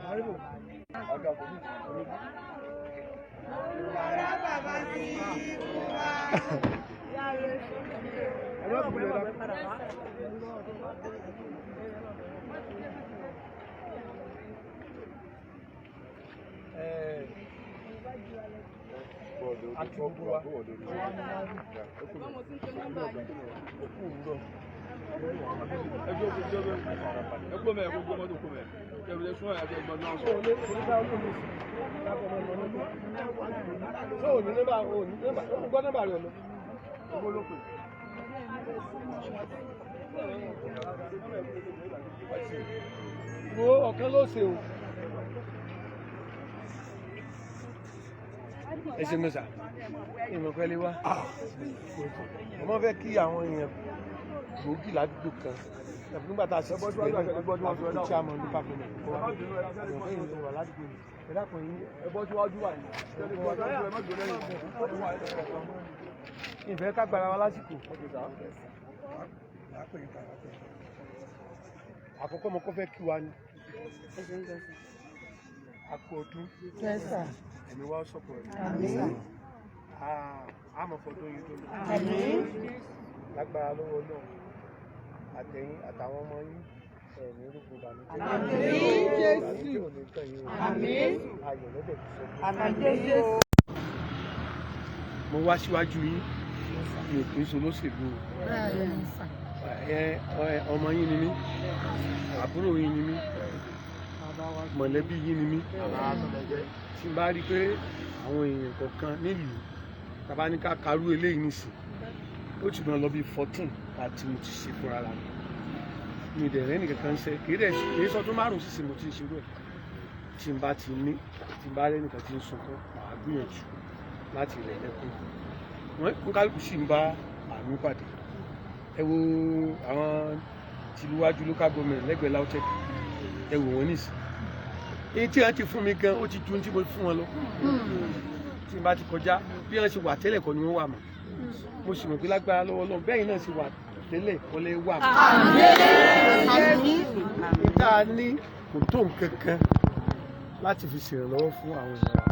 Aremu. Ọ̀kan ló ṣe o. Ẹ ṣe mẹ́sà. Ìmọ̀ pẹ́lẹ́ wá. Ọmọ fẹ́ kí àwọn èèyàn gbòógì ládùúgbò kan. Nígbà tá a ṣe àfikún tí a mọ̀ ní pápẹ́ náà. Ìmọ̀ pé ìlú wà ládùúgbò yìí. Ẹ dákun yín. Ẹbọ́ síwájú wà yìí. Ìfẹ́ ká gbára wa lásìkò. Àkọ́kọ́ mo kọ́ fẹ́ kí wa ni. Àpò ọdún. Ẹ̀mí wá sọ̀pọ̀ ẹ̀mí. Àmín. Àmọ̀ fọdún yìí tó lọ. Àmín. Lágbára lọ́wọ́ náà. Àtẹ̀yìn àtàwọn ọmọ yín ẹ̀mí rúgbò dání. Àmín. Jésù. Àmín. Ayọ̀ lọ́dẹ̀ ti sọ. Àmín Jésù. Mo wá síwájú yín. Mi ò kì í ṣe olóṣèlú. Ọmọ yín ni mí. Àbúrò yín ni mí. Mọ̀lẹ́bí yín ni mí. Tí n bá rí pé àwọn èèyàn kọ̀ọ̀kan nílùú tàbá ní ká karú eléyìí nìsín ó ti máa lọ bí 14 àti mo ti ṣe fúnra la mi ì dẹ̀rẹ́ nìkan kan ṣe kì í sọdún márùn-ún sísè mo ti ń ṣerú ẹ̀ tí n bá ti ní tí n bá rẹ́ nìkan tí ń sunkún màá gbìyànjú láti rẹ̀ lẹ́kún wọn kálukú sì ń bá àmì pàdé ẹ wo àwọn tìlúwájú local government lẹ́gbẹ̀ẹ́ LAUTECH ẹ wò wọ́n nìsín èyí tí wọ́n ti fún mi gan ó ti ju tí mo fún wọn lọ tí n bá ti kọjá bí wọ́n ṣe wà tẹ́lẹ̀ kọ́ ni wọ́n wà mọ́ mo sì mọ̀ pé lágbára lọ́wọ́ lọ́wọ́ bẹ́ẹ̀ náà ṣe wà tẹ́lẹ̀ kọ́ lè wà mọ́. ìta ní kò tó nǹkan kan láti fi ṣèrànlọ́wọ́ fún àwọn èèyàn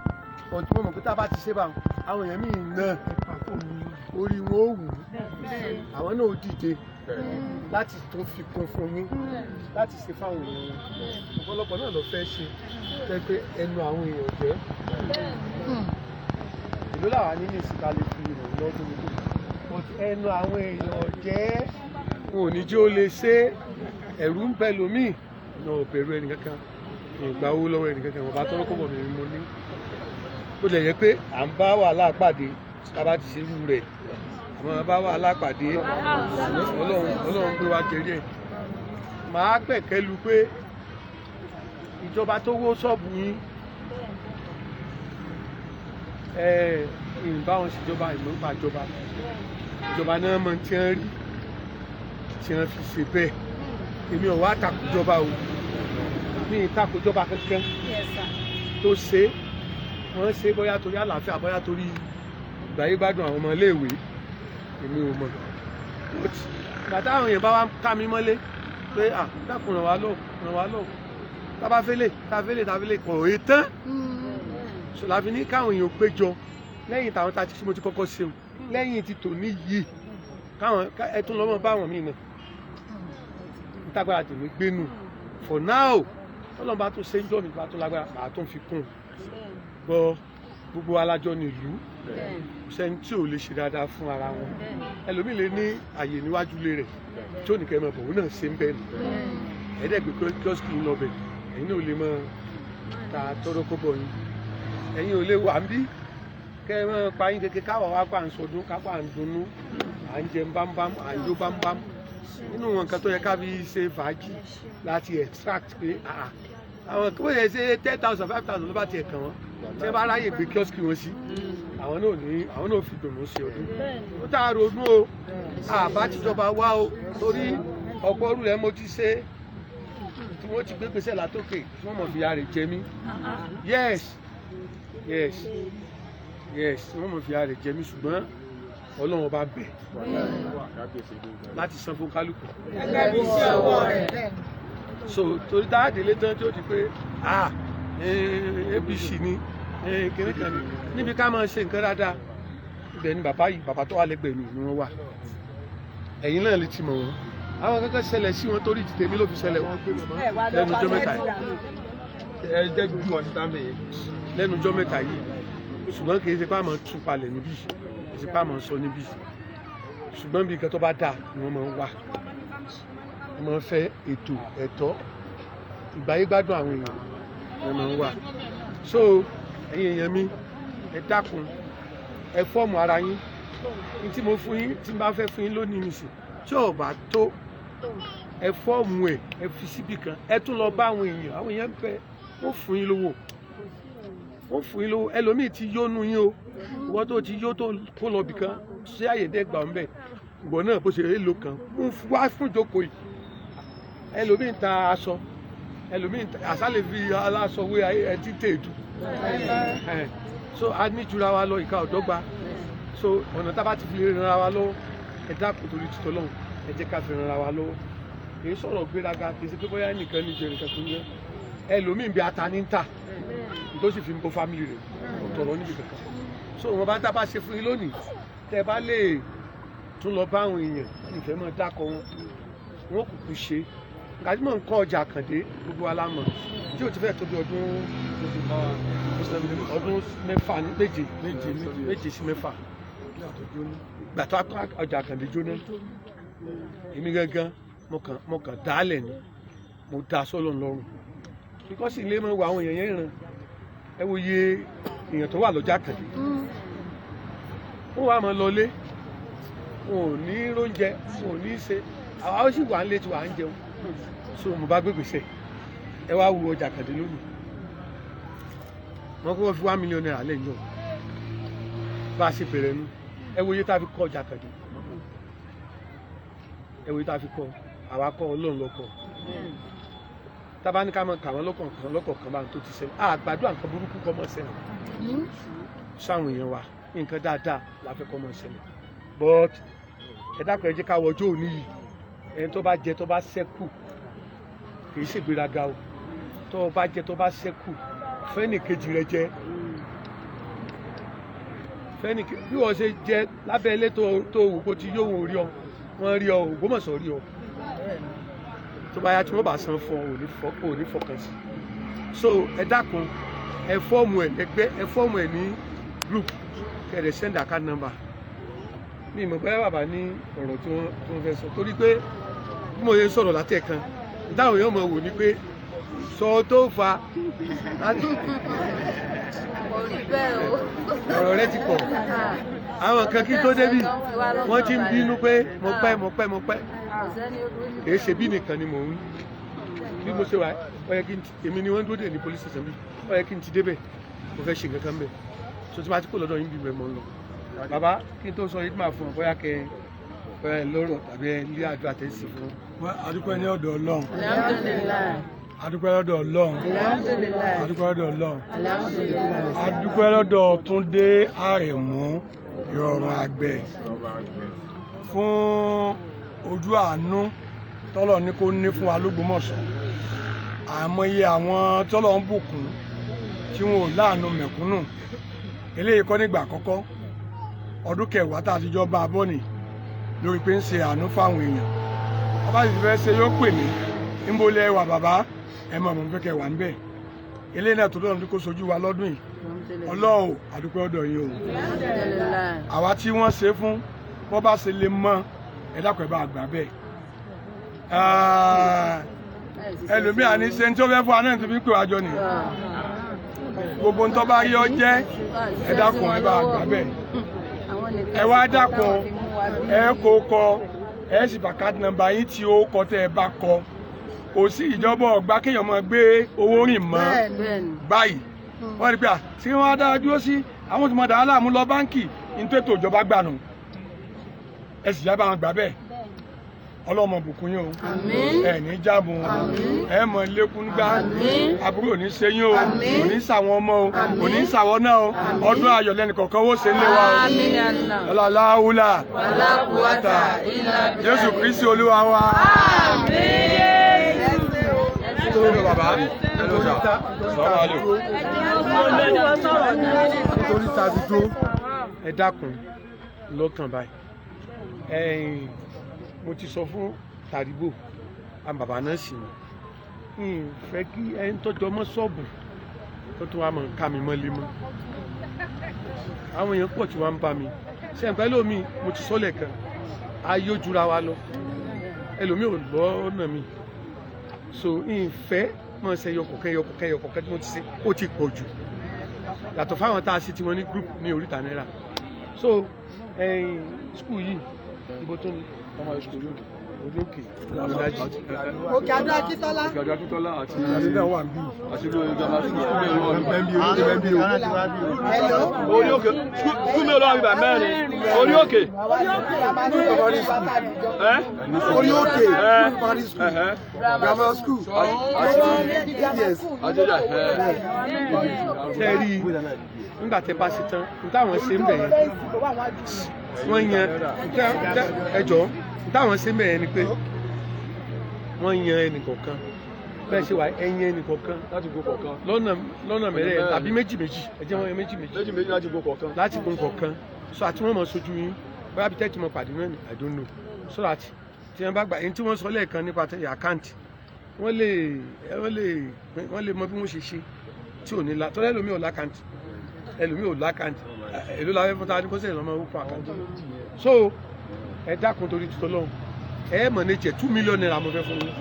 wa ọ̀tún mọ̀ pé tá a bá ti ṣe bá àwọn èèyàn míì náà orí wọn ò wù àwọn náà ó dìde láti tún fi kún fún yín láti ṣe fáwọn èèyàn ọ̀pọ̀lọpọ̀ náà lọ fẹ́ ṣe pé ẹnu àwọn èèyàn jẹ́ ìlú làwọn nílé ìsìnká lè fi ìrìn lọ́dún nìkan ẹnu àwọn èèyàn jẹ́ wọn ò ní jẹ́ ó lè ṣe ẹ̀rù ń bẹ lómìn náà ò bẹ̀rù ẹnì kankan ìgbà owó lọ́wọ́ ẹnì kankan wọn bá tọ́rọ́ kọ́bọ̀ mi mo ní ó lè yẹ pé à ń bá wàhálà pàdé tá a bá ti ṣe irú rẹ̀ àwọn bá wàhálà pàdé ọlọ́run gbé wa kéré ẹ̀ màá gbẹ̀kẹ́ lu pé ìjọba tó wó ṣọ́ọ̀bù yín ìbá wọn ṣèjọba ìmọ̀ọ́pá ìjọba náà mọ tí wọ́n rí tí wọ́n fi ṣe bẹ́ẹ̀ èmi ò wá takùjọba o mi ì takùjọba kankan tó ṣe wọ́n ṣe bóyá torí àlàáfíà bóyá torí ìgbáyégbádùn àwọn ọmọ iléèwé èmi ò mọ̀ bàtà àwọn èèyàn bá wá ká mi mọ́lé pé dákun ràn wá lọ́wọ́ tábà fẹ́lẹ̀ kọ̀ ọ́ tán ṣòláfi ní káwọn èèyàn péjọ lẹ́yìn táwọn tá a ti ṣe mo ti kọ́kọ́ ṣeun lẹ́yìn ti tò ní yìí káwọn ẹtún lọ́mọ bá wọn mí náà nítagbára tèmi gbénu for now ọlọ́run bá tún ṣe ń jọ́ mi bá tún lágbára màá tún fi kún un gbọ́ gbogbo alájọ nílùú sẹ́ni tí ò lè ṣe dáadáa fún ara wọn ẹlòmíì lè ní àyè níwájú ilé rẹ̀ tí ò ní kẹ́ ẹ mọ̀ bọ̀ òun náà ṣe ń bẹ́ẹ̀ nù ẹ̀ẹ́dẹ́gbẹ̀ kíọ́sìkì ń lọ bẹ̀ ẹ̀yin náà ò lè mọ ta tọ́rọ́ kọ́bọ̀ yín ẹ̀yin ò lè wà ń bí kẹ́ ẹ mọ́ pa yín kékeré káwọ̀ wá pa ń sọdún kápá ń dunnú à ń jẹ bámbám à ń jó bámbám nínú wọn nǹkan tó yẹ ká fi ṣe fàájì láti extract pé àwọn kí wọ́n yẹ ṣe 10,000 5,000 ló bá tiẹ̀ kàn wọ́n tí wọ́n bá ráyè gbé kíọ́sìkì wọn sí àwọn náà fi dùnnú sí ọdún ó tá a ronú o àbá tìjọba wá o torí ọ̀pọ̀ orú rẹ̀ mo ti ṣe tí wọ́n ti gbé gbèsè látòkè tí wọ́n mọ̀ fi ara rẹ̀ jẹ mí yes wọ́n mọ̀ fi ara rẹ̀ jẹ mí ṣùgbọ́n ọlọ́run bá bẹ̀ láti san fún kálukú. so torí dáàdì lé tán tí ó ti pé abc ni kìnìún kan ni níbi ká máa ṣe nǹkan dáadáa ibẹ̀ ni bàbá tó wà lẹ́gbẹ̀ẹ́ mi ni wọ́n wà ẹ̀yin náà lè ti mọ̀ wọ́n àwọn kankan ṣẹlẹ̀ sí wọn torí tèmi ló fi ṣẹlẹ̀ wọn lẹ́nu ọjọ́ mẹ́ta yìí lẹ́nu ọjọ́ mẹ́ta yìí ṣùgbọ́n kì í ṣe pé àmọ́ tún palẹ̀ níbí kì í ṣe pé àmọ́ sọ níbí ṣùgbọ́n bí nǹkan tó bá dáa ni wọ́n máa ń wá wọ́n máa ń fẹ́ ètò ẹ̀tọ́ ìgbáyé gbádùn àwọn èèyàn wọ́n máa ń wá so ẹ̀yin èèyàn mi ẹ dákun ẹ fọ́ọ̀mù ara yín ní tí mo fún yín tí n bá fẹ́ fún yín lónìí nìsín tí ò bá tó ẹ fọ́ọ̀mù ẹ fi síbì kan ẹ tún lọ bá àwọn èèyàn fẹ́ wọ́n fún yín lówó ẹlòmíì ti yónú yín o ìwọ́n tó ti yó tó kó lọ bìkan ṣé àyèdẹ́gbà ń bẹ̀ ìgbọ̀n náà bó ṣe èlò kan wá fún ìjókòó yìí ẹlòmíì ń ta aṣọ ẹlòmíì àṣálẹ̀ fi aláṣọ wé ẹtí tèèdù so a ní jura wa lọ ìka ọ̀dọ́gba so ọ̀nà tá a bá ti fi ran ara wa lọ́wọ́ ẹ dákun torí títọ́ lọ́hùn ẹ jẹ́ ká fi ran ara wa lọ́wọ́ kì í sọ̀rọ̀ gbéraga kì í ṣe pé bóyá nìkan ní jẹ nìkan tó ń yẹ ẹlòmíì bí ata ní ń tà tó sì fi ń bọ́ fámìlì rẹ̀ ọ̀tọ̀rọ̀ níbi kankan so wọn bá ń tábà ṣe fún yín lónìí tẹ́ bá lè tún lọ bá àwọn èèyàn ìfẹ́ mọ́ dákọ̀ wọn kúkú ṣe gàdúmọ̀ ń kọ́ ọjà àkàndé gbogbo alámọ̀ tí ò ti fẹ́ tóbi ọdún mẹ́fà ní méje sí mẹ́fà gbàtọ́ ọjà àkàndé jóná èmi gangan mo kàn dálẹ̀ ni mo dá sọ́lọ̀ lọ́rùn bíkọ́sì ilé mọ́ wo àwọn èèyàn yẹn ràn ẹ wo iye èèyàn tó wà lọ́jà àkàndé wọ́n wà mọ́ lọlé wọn ò ní róúnjẹ wọn ò ní í ṣe àwa ó sì wà ń lé tí wà ń jẹun so mo bá gbégbèsè ẹ wá wo ọjà àkàndé lónìí wọn kọ́ fi 1 million naira lẹ́yìn náà bá a ṣe bẹ̀rẹ̀ nu ẹ wo iye tá a fi kọ́ ọjà àkàndé ẹ wo iye tá a fi kọ́ àwa kọ́ ọlọ́run lọ́kọ̀ tábà ní ká mọ kà wọ́n lọ́kọ̀ọ̀kan bá ń tó ti ṣẹlẹ̀ àgbàdo nǹkan burúkú kọ́ mọ́ ṣẹlẹ̀ sáwọn èèyàn wa nǹkan dáadáa la fẹ́ kọ́ mọ́ ṣẹlẹ̀ but ẹ dákun ẹ jẹ́ ká wọjọ́ òní yìí ẹni tó bá jẹ tó bá ṣẹ́kù kì í ṣègbéraga o tó bá jẹ tó bá ṣẹ́kù fẹ́nì kejì rẹ jẹ fẹ́nì bí wọ́n ṣe jẹ lábẹ́ ilé tó wò kó ti yóò wọ́n rí ọ wọ́n rí ọ Ògbómọ̀ṣọ́ rí ọ tó bá yá tí wọ́n bá san fún ọ ò ní fọkàn sí so ẹ dákun ẹ fọ́ọ̀mù ẹ ẹgbẹ́ ẹ fọ́ọ̀mù ẹ ní group kẹ̀rẹ̀ send account number mi ìmọ̀ pé bàbá ní ọ̀rọ̀ tí wọ́n fẹ́ sọ torí pé bí mo yẹ sọ̀rọ̀ láti ẹ̀kan dáhùn yóò mọ̀ wò ní pé sọ tó fa ọ̀rọ̀ rẹ ti pọ̀ àwọn kan kí tó débì wọ́n ti ń bínú pé mo pẹ́ èyí ṣe bí nìkan ni mò ń bí mo ṣe wà ó yẹ kí n èmi ni wọ́n dúró dè ní police station bí ó yẹ kí n ti débẹ̀ mo fẹ́ ṣe nǹkan kan bẹ̀ so tí wọ́n ti kó lọ́dọ̀ yín bí bẹ́ẹ̀ mọ́ ń lọ bàbá kí n tó sọ yìí máa fún ọ bóyá kẹ ẹ lọ́rọ̀ tàbí ẹ lé àjọ àtẹ̀sí fún ọ. adúpẹ́ ní ọ̀dọ̀ Ọlọ́run adúpẹ́ lọ́dọ̀ Ọlọ́run adúpẹ́ lọ́dọ̀ Ọlọ́run adúpẹ́ lọ́dọ̀ Túndé Aremu Irorun Agbe fún ojú àánú tọ́lọ̀ ní kó ní fún wa l'Ógbómọ̀ṣọ́ àmọye àwọn tọ́lọ̀ ń bùkún tí wọn ò láàánú mẹ̀kúnnù eléyìí kọ́ nígbà àkọ́kọ́ ọdún kẹwàá tá a ti jọ bá a bọ́ nì lórí pé ń ṣe àánú fáwọn èèyàn bàbá sì fẹ́ ṣe yóò pè mí níbo lẹ wà bàbá ẹ mọ̀ mọ̀ fẹ́ kẹ wà níbẹ̀ eléyìí náà tó lọ́run ní kó sojú wa lọ́dún yìí Ọlọ́run àdúpẹ́ ọ̀dọ̀ yìí o àwa tí wọ́n ṣe fún bọ́ bá ṣe lè mọ ẹ dákun ẹ bá àgbà bẹ́ẹ̀ ẹlòmíà ní ṣe ń tó fẹ́ fún wa náà tó fi ń pè wá jọ nìyí gbogbo ń tọ́ bá yọ jẹ́ ẹ dákun ẹ bá àgbà bẹ́ẹ̀ ẹ wá dákun ẹ kó kọ ẹ sì bá card number yín tí ó kọ tẹ ẹ bá kọ kò sí ìjọba ọgbà kéèyàn máa gbé owó rìn mọ́ báyìí wọ́n rí pé tí wọ́n á dára dúró sí àwọn tó máa dàá láàmú lọ báńkì nítorí ètò ìjọba gbà nù ẹ sì yá bá wọn gbà bẹ́ẹ̀ ọlọ́mọ bùkún yín o ẹ ní jáàmù ẹ mọ lékún gbá àbúrò ní ṣe yín o kò ní ṣàwọn ọmọ o kò ní ṣàwọn náà o ọdún ayọ̀ lẹ́nu kọ̀ọ̀kan ó ṣe ń lé wa o ọlọ́láhùlà Jésù Kristi Olúwa wa. nítorí ta fi dúró ẹ dákun lọ́kàn báyìí mo ti sọ fún Tàríbò àwọn bàbá náà sì ní fẹ́ kí ẹni tọ́jọ́ mọ́ ṣọ́ọ̀bù tó tún wá mọ̀ ká mi mọ́lé mọ́ àwọn èèyàn pọ̀ tí wọ́n ń bá mi ṣe ẹ̀ǹpẹ́ lómi mo ti sọ́lẹ̀ kan ayé ojúra wa lọ ẹlòmí ò lọ́nà mi so ìfẹ́ mọ̀ ṣe yọkọ̀kẹ́ tí mo ti ṣe ó ti pọ̀ jù yàtọ̀ fáwọn tá a ṣe tí wọ́n ní group ní oríta náírà so skul yìí ibo tó ní ọmọ skul yìí orí òkè òkè àdó akíntọ́lá àti àdínà wà ń bí àti lórí ìjọba orí òkè skúmi olóòwò àbíbà mẹ́rin orí òkè orí òkè primary school grammar school tẹ́rí nígbà tẹ́ bá ṣe tán nítawọn ṣe ń bẹ̀ yẹn wọ́n yan ẹjọ́ nítawọn ṣe ń bẹ̀ yẹn ni pé wọ́n yan ẹnìkọ̀ọ̀kan bẹ́ẹ̀ ṣe wà ẹ̀yìn ẹnìkọ̀ọ̀kan láti gbó kọ̀ọ̀kan lọ́nà mẹ́rẹ̀ tàbí méjì ẹjẹ́ wọn yẹn méjì láti gbó kọ̀ọ̀kan láti gbó kọ̀ọ̀kan so àti wọ́n mọ̀ sojú yín bóyá bí tẹ́tí mọ̀ pàdé náà ni I don't know so that tí wọ́n bá gbà ẹni tí wọ́n sọ lẹ́ẹ̀kan nípa àkáǹtì wọ́n lè mọ bí wọ́n ṣe ṣe tí ò ní la tọ́lá ẹlòmíì ò lákàǹtì ẹlòmíì ò lákàǹtì èló la fẹ́ fún ta ní kó sẹ́yìn lọ́mọ orúkọ àkáǹtì so ẹ dákun torí tuntun lọ́hùn ẹ mọ̀ ní jẹ́ 2 million naira mo fẹ́ fún yín.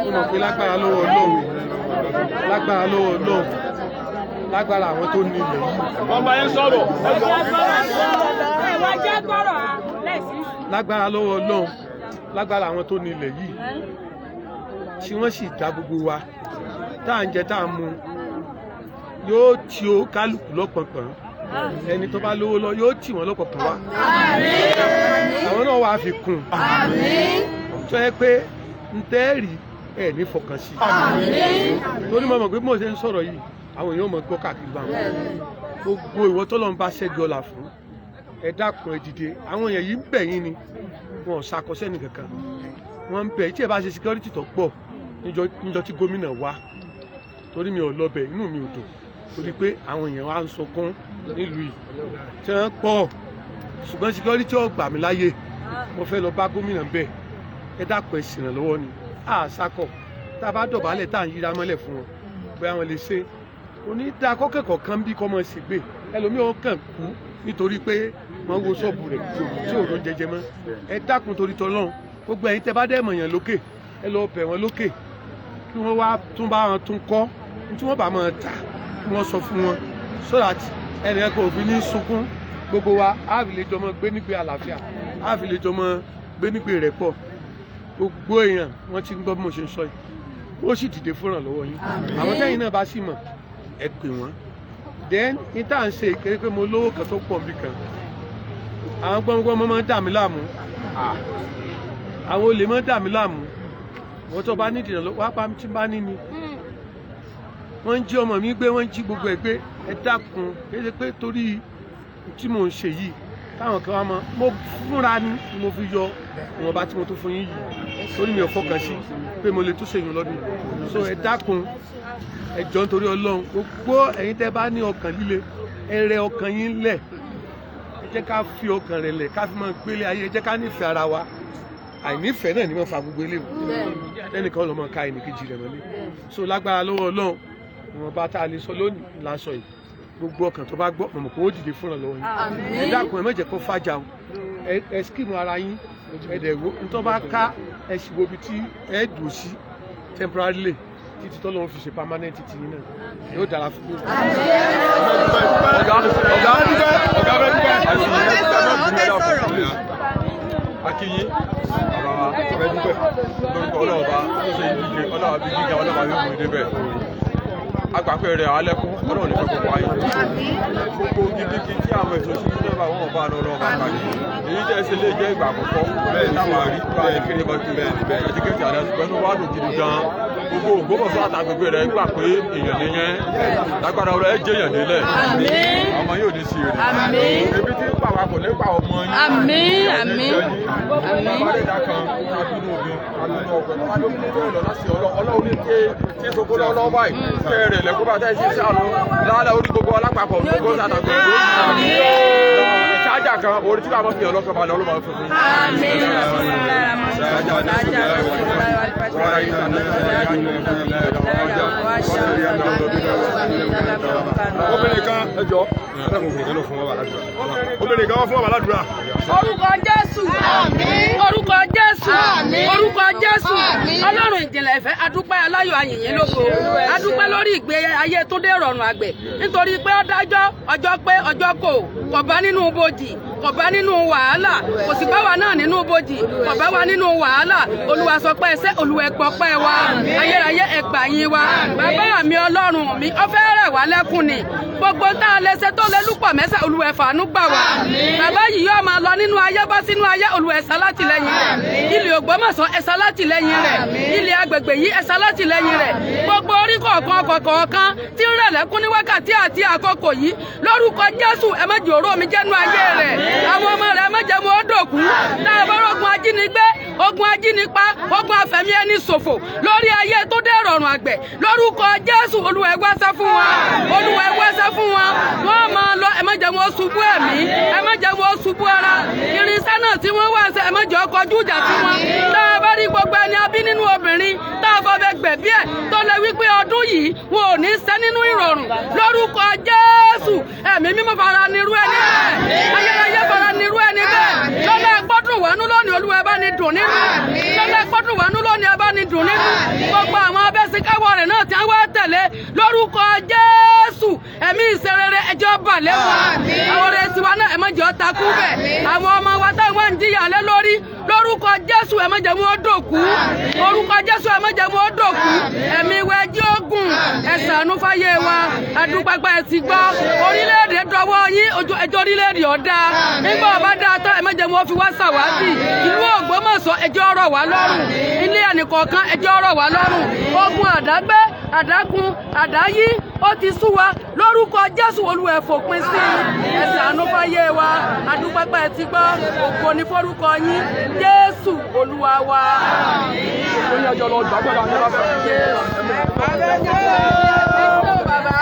mo mọ̀ pé lágbára lọ́wọ́ Ọlọ́run lágbára àwọn tó ní ilẹ̀ yìí. wọ́n bá yẹn sọ̀rọ̀. lágbára lọ́wọ́ Ọlọ́run lágbára àwọn tó ní ilẹ̀ yìí tí wọ́n sì dá gbogbo wa tá à ń jẹ tá à ń mu yóò tí ó kálukú lọ́pọ̀pọ̀n ẹni tó bá lówó lọ yóò tì wọ́n lọ́pọ̀pọ̀n wá àwọn náà wàá fi kún tó yẹ pé ń tẹ́ẹ̀rì ẹ̀ ní fọkàn sí torí mo mọ̀ pé mo ṣe ń sọ̀rọ̀ yìí àwọn èèyàn mọ̀ gbọ́ káàkiri bá wọn gbogbo ìwọ tọ́lọ́run bá ṣẹ́gi ọlà fún ẹ dákun ẹ dìde àwọn èèyàn yìí ń bẹ̀ yín ni wọn ò ṣàkọsẹ́ nìkankan wọ́n ń bẹ̀ tí ẹ bá ṣe security tó pọ̀ níjọ́ tí gómìnà wá torí mi ò lọ́bẹ̀ inú mi ò dùn torí pé àwọn èèyàn wa ń sọkún nílùú yìí tí wọ́n pọ̀ ṣùgbọ́n security ò gbà mí láyè mo fẹ́ lọ bá gómìnà bẹ́ẹ̀ ẹ dákun ẹ ṣèrànlọ́wọ́ ni àṣàkọ̀ tá a bá dọ̀bálẹ̀ tá à ń yíra mọ́lẹ̀ fún wọn bóyá wọn lè ṣe onídàá kọ́kẹ́kọ̀ọ́ kan bí kọ́ mọ́ sí gbé ẹlòmíràn kàn kú nítorí pé wọ́n wo ṣọ́ọ̀bù rẹ̀ tí ò ló jẹjẹ mọ́ ẹ dákun torí tọ́lọ́run gbogbo ẹ̀yin tẹ́ bá dẹ́ mọ̀yàn lókè ẹ lọ bẹ̀ wọ́n lókè kí wọ́n wá tún bá wọn tún kọ́ tí wọ́n bá máa tà kí wọ́n sọ fún wọn so that ẹnìkan kò fi ní sunkún gbogbo wa á fi lè jọmọ gbé nígbé àlàáfíà á fi lè jọmọ gbé nígbé rẹ̀ pọ̀ gbogbo èèyàn wọ́n ti ń gbọ́ bí mo ṣe ń sọ yìí ó sì dìde fún ìrànlọ́wọ́ yín àwọn tẹ́yìn náà bá sì mọ̀ ẹ pè wọ́n then ní tá à ń ṣe ìkéré pé mo lówó kan tó pọ̀ níbì kan àwọn gbọ́ngbọ́n máa ń dà mí láàmú àwọn olè máa ń dà mí láàmú wọ́n tó bá nídìí náà wá bá mi tí bá ní ni wọ́n ń jí ọmọ mi gbé wọ́n ń jí gbogbo ẹ̀ gbé ẹ dákun kéde pé torí tí mò ń ṣe yìí táwọn kan wá mọ mo fúnra ni mo fi yọ ìwọ̀nba tí mo tó fún yín yìí torí mi ò fọkàn sí pé mo lè tún ṣèyàn lọ́dún so ẹ dákun ẹ jọ̀ọ́ nítorí Ọlọ́run gbogbo ẹ̀yin tẹ́ bá ní ọkàn líle ẹ rẹ ọkàn yín lẹ̀ ẹ jẹ́ ká fi ọkàn rẹ̀ lẹ̀ ká fi máa gbélé ayé ẹ jẹ́ ká nífẹ̀ẹ́ ara wa àìnífẹ̀ẹ́ náà ni wọ́n fa gbogbo eléwu ẹnìkan lọ́mọ ká ẹnìkejì rẹ̀ mọ́lé so lágbára lọ́wọ́ Ọlọ́run ìwọ̀n bá tá a lè sọ lónìí lásọ yìí gbogbo ọkàn tó bá gbọ́ mọ̀mọ́ kó ó dìde fúnra lọ́wọ́ yín ẹ dákun ẹ má jẹ́ kó fàjà o ẹ skíìmù ara yín ẹ dẹ̀ wo ntọ́ bá ká ẹ sì wo ibi tí ẹ dùn sí temporarily títí tọ́lọ́run fi ṣe permanent títí yín náà yóò dára fún mi. Akiyi ọ̀rọ̀ dúpẹ́ lórúkọ ọlọ́ọ̀bá tó ṣe ìdíje ọlọ́ọ̀bá bí gíga ọlọ́ọ̀bá yóò mú débẹ̀ agbàpẹ́ rẹ̀ alẹ́kún ọlọ́ọ̀ ní pẹ́pẹ́ wáyé gbogbo gidigidi tí àwọn ètò ìṣúná náà bá wọn bá lọ́wọ́ bá káyé èyí tẹ́ ṣe lè jẹ́ ìgbà àkọ́kọ́ bẹ́ẹ̀ táwọn àrí bá ẹ̀kẹ́rẹ́ bá tún bẹ́ẹ̀ ẹ̀dígẹ́tì àdásùgbọ́n tó wà lò gidi gan gbogbo Ògbómọ̀ṣọ́ àtàgbègbè rẹ̀ gbà pé èèyàn ní yẹn lágbára ọ̀rọ̀ ẹ jẹ́ èèyàn nílẹ̀ ọmọ yóò ní sí rẹ̀ ebi tí ń pa wa kò ní pa ọmọ yín ọlọ́run ní ké tí gbogbo lọ́wọ́ báyìí fẹ́ rẹ̀ lẹ́kọ́ bá tẹ́ ṣe ṣàlọ́ láàlẹ́ orí gbogbo alápapọ̀ gbogbo àtàgbègbè ṣáájà kan orí tí wàá mọ̀ fi ọlọ́kọ̀ balẹ̀ ọlọ́mọ fífún. obìnrin kan ẹjọ́ obìnrin kan fún wa aládùúrà. orúkọ Jésù orúkọ Jésù orúkọ Jésù Ọlọ́run ìjìnlẹ̀ ìfẹ́ adúpẹ́ aláyọ̀ ayìnyín lógo adúpẹ́ lórí ìgbé ayé Túndé Ìrọ̀rùn Àgbẹ̀ nítorí pé ó dájọ́ ọjọ́ pé ọjọ́ kò bá nínú bòjì kò bá nínú wàhálà kò sì bá wa náà nínú bòjì kò bá wa nínú wàhálà Olúwa sọ pé ẹsẹ̀ Olúwa ẹ̀gbọ́ pẹ́ wa ayérayé ẹgbà yín wa bàbá mi Ọlọ́run mi ó fẹ́ rẹ̀ wá lẹ́kùn ni gbogbo tá a lè ṣe tó lè lúpọ̀ mẹ́sẹ̀ Olúwa ẹ fàánú gbà wá bàbá yìí yóò máa lọ nínú ayé bá sínú ayé Olúwa ẹ ṣá látìlẹ́yìn rẹ̀ ilẹ̀ Ògbómọ̀ṣọ́ ẹ ṣá látìlẹ́yìn rẹ̀ ilẹ̀ agbègbè yìí ẹ ṣá látìlẹ́yìn rẹ̀ gbogbo orí kọ̀ọ̀kan tí ń rẹ̀ lẹ́kún ní wákàtí àti àkókò yìí lórúkọ Jésù ẹ má jẹ́ òró mi jẹ́nu ayé rẹ̀ àwọn ọmọ rẹ̀ ẹ má jẹ́ wọn ó dòkú tá a bá rògùn ajínigbé ogun ajínipa ogun afẹ̀mí ẹni ṣòfò lórí ayé Túndé Ìrọ̀rùn Àgbẹ̀ lórúkọ Jésù Olúwa ẹ wáṣẹ́ fún wa Olúwa ẹ wáṣẹ́ fún wa wọ́n máa lọ ẹ má jẹ́ wọn ṣubú ẹ̀mí ẹ má jẹ́ wọn ṣubú ara irinṣẹ́ náà tí wọ́n wá ṣe ẹ má jẹ́ ó kọjú ìjà sí wọn tá a bá rí gbogbo ẹni abí nínú obìnrin tá a bọ́ bẹ gbẹ̀bí ẹ̀ tó lè wí pé ọdún yìí wọn ò ní ṣẹ́ nínú ìrọ̀rùn lórúkọ Jésù ẹ̀mí mímọ́ fara nírú ẹni bẹ́ẹ̀ ayérayé fara nírú ẹni bẹ́ẹ̀ lọ́lá gbọ́dún wọnú lónìí Olúwa ẹ bá ní dùn nínú lọ́lá gbọ́dún wọnú lónìí ẹ bá ní dùn nínú gbogbo àwọn abẹ́síkáwọ́ rẹ̀ náà tí wọ́n tẹ̀lé lórúkọ Jésù ẹ̀mí ìṣerere ẹjọ́ balẹ̀ wọn àwọn ọ̀rẹ́ tiwa náà ẹ má jẹ́ ó takú bẹ̀ àwọn ọmọ wa táwọn ń jìyà lé lórí lórúkọ Jésù ẹ má jẹ́ wọn ó dòkú orúkọ Jésù ẹ má jẹ́ wọn ó dòkú ẹ̀mí wẹ́jí ogun ẹ ṣàánú fáyé wa adúgbàgbà ẹ ti gbọ́ orílẹ̀-èdè dọwọ́ yín ẹjọ́ orílẹ̀-èdè ọ̀dà nígbà ọba dáa tán ẹ má jẹ́ wọn fi wá ṣàwátì ìlú Ògbómọ̀ṣọ́ ẹjọ́ ọ̀rọ̀ wá lọ́rùn ilé ẹnìkọ̀ọ̀kan ẹjọ́ ọ̀rọ̀ wá lọ́rùn ogun àdágbé àdákun àdáyí ó ti sú wa lórúkọ Jésù Olúwa ẹ fòpin sí ẹ ṣàánú fáyé wa adúgbàgbà ẹ ti gbọ́ ògo ní forúkọ yín Jésù Olúwa wa. Bàbá